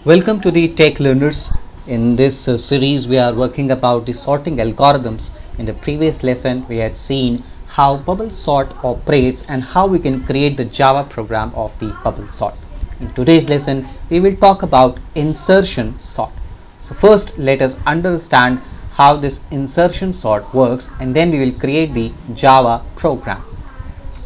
Welcome to the Tech Learners. In this series we are working about the sorting algorithms. In the previous lesson we had seen how bubble sort operates and how we can create the Java program of the bubble sort. In today's lesson we will talk about insertion sort. So first let us understand how this insertion sort works, and then we will create the Java program.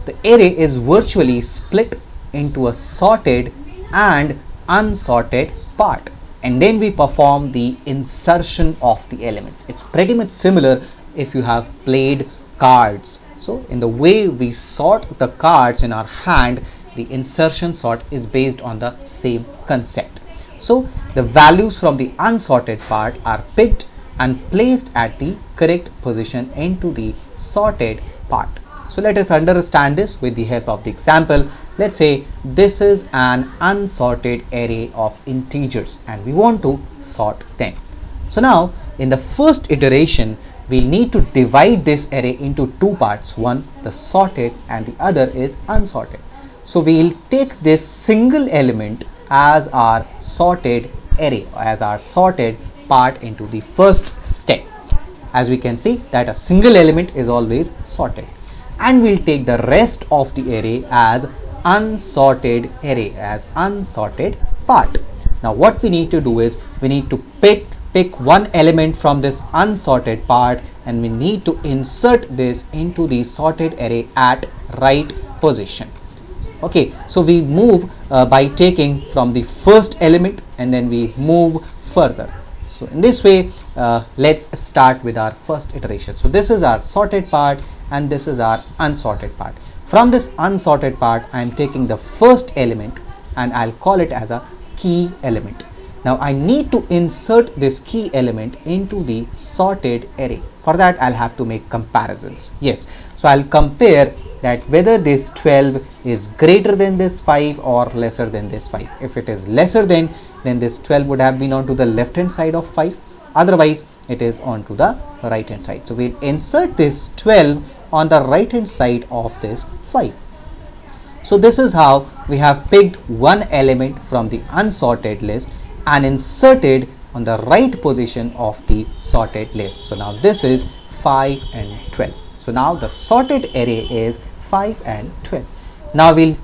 The array is virtually split into a sorted and unsorted part, and then we perform the insertion of the elements. It's pretty much similar if you have played cards. So in the way we sort the cards in our hand, the insertion sort is based on the same concept. So the values from the unsorted part are picked and placed at the correct position into the sorted part. So let us understand this with the help of the example. Let's say this is an unsorted array of integers and we want to sort them. So now in the first iteration we'll need to divide this array into two parts, one the sorted and the other is unsorted. So we'll take this single element as our sorted array, as our sorted part into the first step. As we can see that a single element is always sorted, and we'll take the rest of the array as unsorted array, as unsorted part. Now what we need to do is we need to pick one element from this unsorted part and we need to insert this into the sorted array at right position. Okay, so we move by taking from the first element and then we move further. So in this way let's start with our first iteration. So this is our sorted part and this is our unsorted part. From this unsorted part I am taking the first element and I'll call it as a key element. Now I need to insert this key element into the sorted array. For that I'll have to make comparisons. Yes, so I'll compare that whether this 12 is greater than this 5 or lesser than this 5. If it is lesser than, then this 12 would have been onto the left hand side of 5. Otherwise it is onto the right hand side. So we'll insert this 12 on the right hand side of this 5. So this is how we have picked one element from the unsorted list and inserted on the right position of the sorted list. So now this is 5 and 12. So now the sorted array is 5 and 12. Now we'll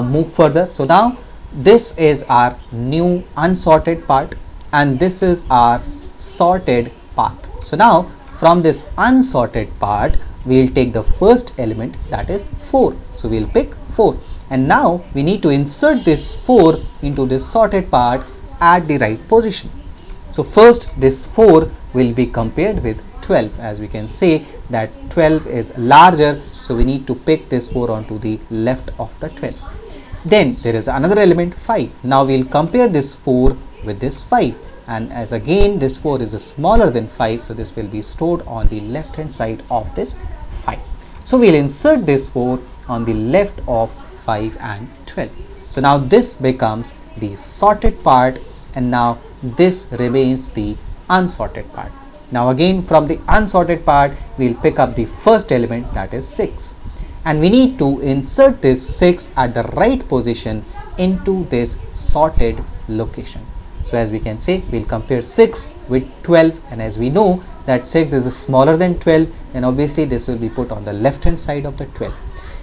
move further. So now this is our new unsorted part and this is our sorted path. So now from this unsorted part we'll take the first element, that is 4. So we'll pick 4, and now we need to insert this 4 into this sorted part at the right position. So first this 4 will be compared with 12. As we can say that 12 is larger, so we need to pick this 4 onto the left of the 12. Then there is another element 5. Now we'll compare this 4 with this 5, and as again this 4 is smaller than 5, so this will be stored on the left hand side of this 5. So we'll insert this 4 on the left of 5 and 12. So now this becomes the sorted part, and now this remains the unsorted part. Now again from the unsorted part we'll pick up the first element, that is 6, and we need to insert this 6 at the right position into this sorted location. So as we can say, we'll compare 6 with 12, and as we know that 6 is smaller than 12, then obviously this will be put on the left hand side of the 12.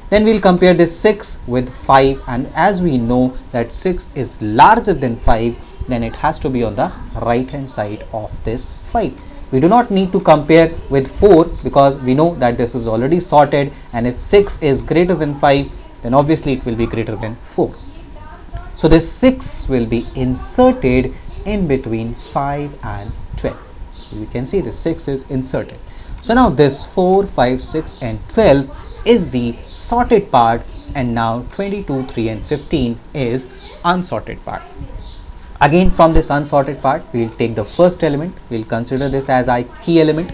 Then we'll compare this 6 with 5, and as we know that 6 is larger than 5, then it has to be on the right hand side of this 5. We do not need to compare with 4 because we know that this is already sorted, and if 6 is greater than 5, then obviously it will be greater than 4. So this 6 will be inserted in between 5 and 12. So we can see the 6 is inserted. So now this 4, 5, 6 and 12 is the sorted part, and now 22, 3 and 15 is unsorted part. Again from this unsorted part we'll take the first element, we'll consider this as our key element,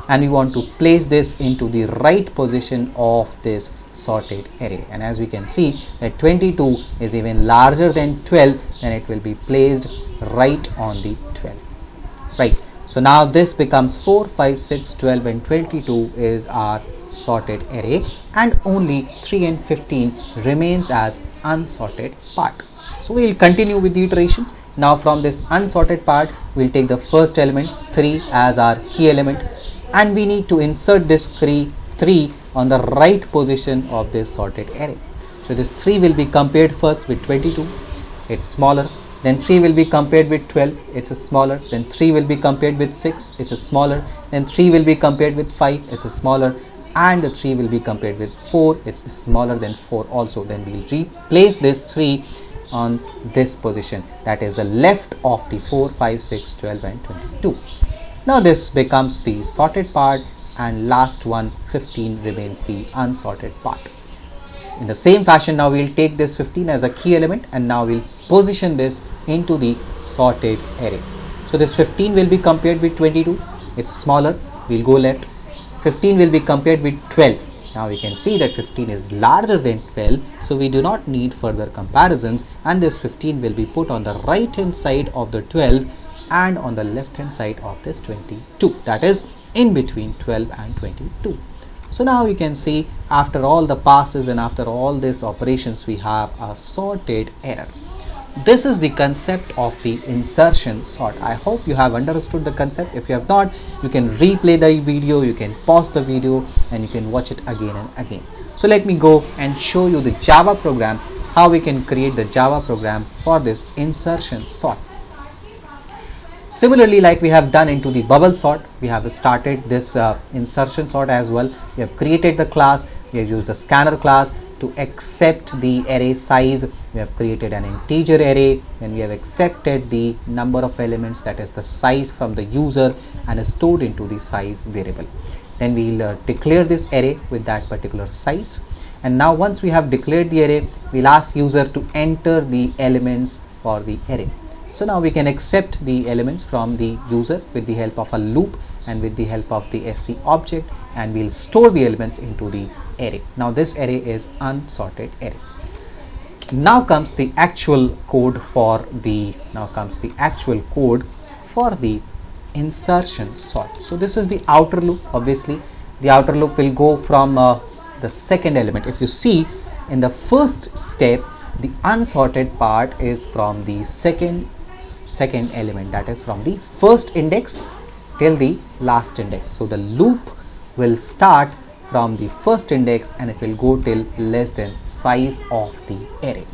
and we want to place this into the right position of this sorted array. And as we can see that 22 is even larger than 12, then it will be placed right on the 12. Right. So now this becomes 4, 5, 6, 12 and 22 is our sorted array, and only 3 and 15 remains as unsorted part. So we will continue with the iterations. Now from this unsorted part, we will take the first element 3 as our key element, and we need to insert this 3 on the right position of this sorted array. So this 3 will be compared first with 22, it's smaller. Then 3 will be compared with 12, it's a smaller. Then 3 will be compared with 6, it's a smaller. Then 3 will be compared with 5, it's a smaller. And the 3 will be compared with 4, it's smaller than 4 also. Then we will replace this 3 on this position, that is the left of the 4, 5, 6, 12 and 22. Now this becomes the sorted part, and last one 15 remains the unsorted part. In the same fashion, now we will take this 15 as a key element, and now we will position this into the sorted array. So this 15 will be compared with 22, it's smaller, we will go left. 15 will be compared with 12. Now we can see that 15 is larger than 12, so we do not need further comparisons, and this 15 will be put on the right hand side of the 12 and on the left hand side of this 22, that is in between 12 and 22. So now you can see, after all the passes and after all these operations, we have a sorted error. This is the concept of the insertion sort. I hope you have understood the concept. If you have not, you can replay the video, you can pause the video, and you can watch it again and again. So let me go and show you the Java program, how we can create the Java program for this insertion sort. Similarly, like we have done into the bubble sort, we have started this insertion sort as well. We have created the class, we have used the scanner class to accept the array size. We have created an integer array, and we have accepted the number of elements, that is the size, from the user, and is stored into the size variable. Then we will declare this array with that particular size. And now once we have declared the array, we will ask user to enter the elements for the array. So now we can accept the elements from the user with the help of a loop and with the help of the SC object, and we will store the elements into the array. Now this array is unsorted array. Now comes the actual code for the insertion sort. So this is the outer loop. Obviously the outer loop will go from the second element. If you see in the first step, the unsorted part is from the second element, that is from the first index till the last index. So the loop will start from the first index and it will go till less than size of the array.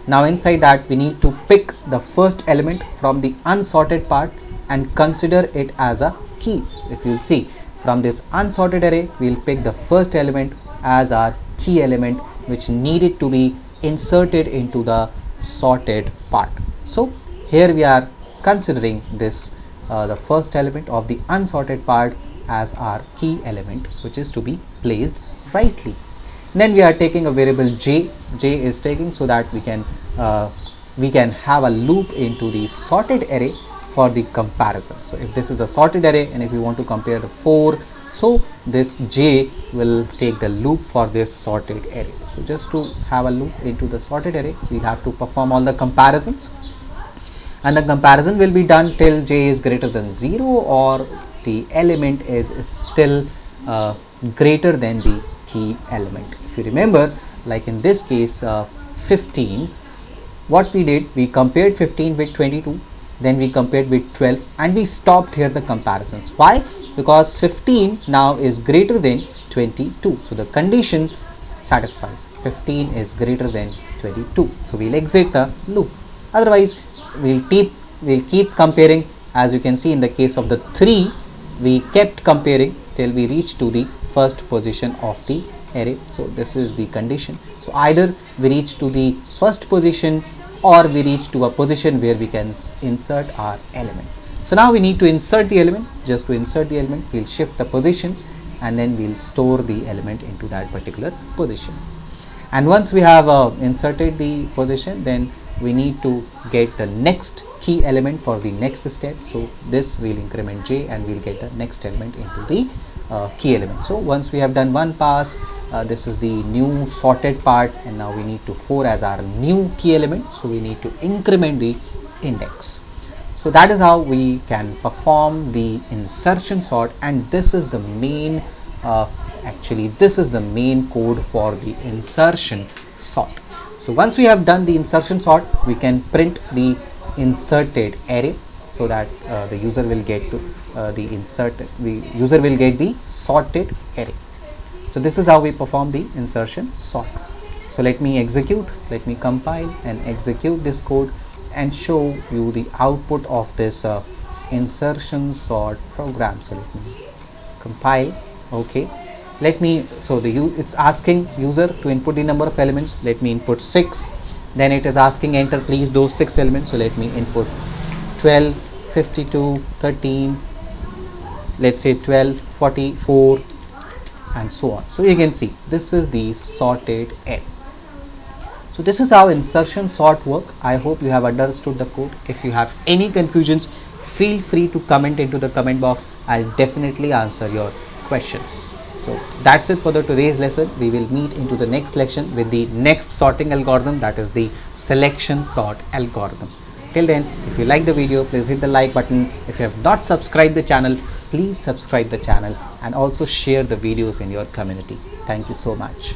Now inside that, we need to pick the first element from the unsorted part and consider it as a key. If you see, from this unsorted array, we will pick the first element as our key element, which needed to be inserted into the sorted part. So here we are considering this the first element of the unsorted part as our key element, which is to be placed rightly. Then we are taking a variable j is taking, so that we can have a loop into the sorted array for the comparison. So if this is a sorted array and if we want to compare the 4, so this j will take the loop for this sorted array. So just to have a loop into the sorted array, we'll have to perform all the comparisons, and the comparison will be done till j is greater than 0 or the element is still greater than the key element. If you remember, like in this case 15, what we did, we compared 15 with 22, then we compared with 12, and we stopped here the comparisons. Why? Because 15 now is greater than 22, so the condition satisfies. 15 is greater than 22, so we'll exit the loop. Otherwise we'll keep comparing. As you can see, in the case of the 3, we kept comparing till we reach to the first position of the array. So this is the condition. So either we reach to the first position or we reach to a position where we can insert our element. So now we need to insert the element. Just to insert the element, we'll shift the positions and then we'll store the element into that particular position. And once we have inserted the position, then we need to get the next key element for the next step. So this will increment j and we'll get the next element into the key element. So once we have done one pass, this is the new sorted part, and now we need to 4 as our new key element. So we need to increment the index. So that is how we can perform the insertion sort, and this is the main this is the main code for the insertion sort. So once we have done the insertion sort, we can print the inserted array, so that the user will get to user will get the sorted array. So this is how we perform the insertion sort. So let me compile and execute this code and show you the output of this insertion sort program. So let me compile. Okay, it's asking user to input the number of elements. Let me input 6. Then it is asking enter please those 6 elements. So let me input 12, 52, 13, let's say 12, 44, and so on. So you can see this is the sorted array. So this is how insertion sort work. I hope you have understood the code. If you have any confusions, feel free to comment into the comment box. I'll definitely answer your questions. So that's it for the today's lesson. We will meet into the next lesson with the next sorting algorithm, that is the selection sort algorithm. Till then, if you like the video, please hit the like button. If you have not subscribed the channel, please subscribe the channel and also share the videos in your community. Thank you so much.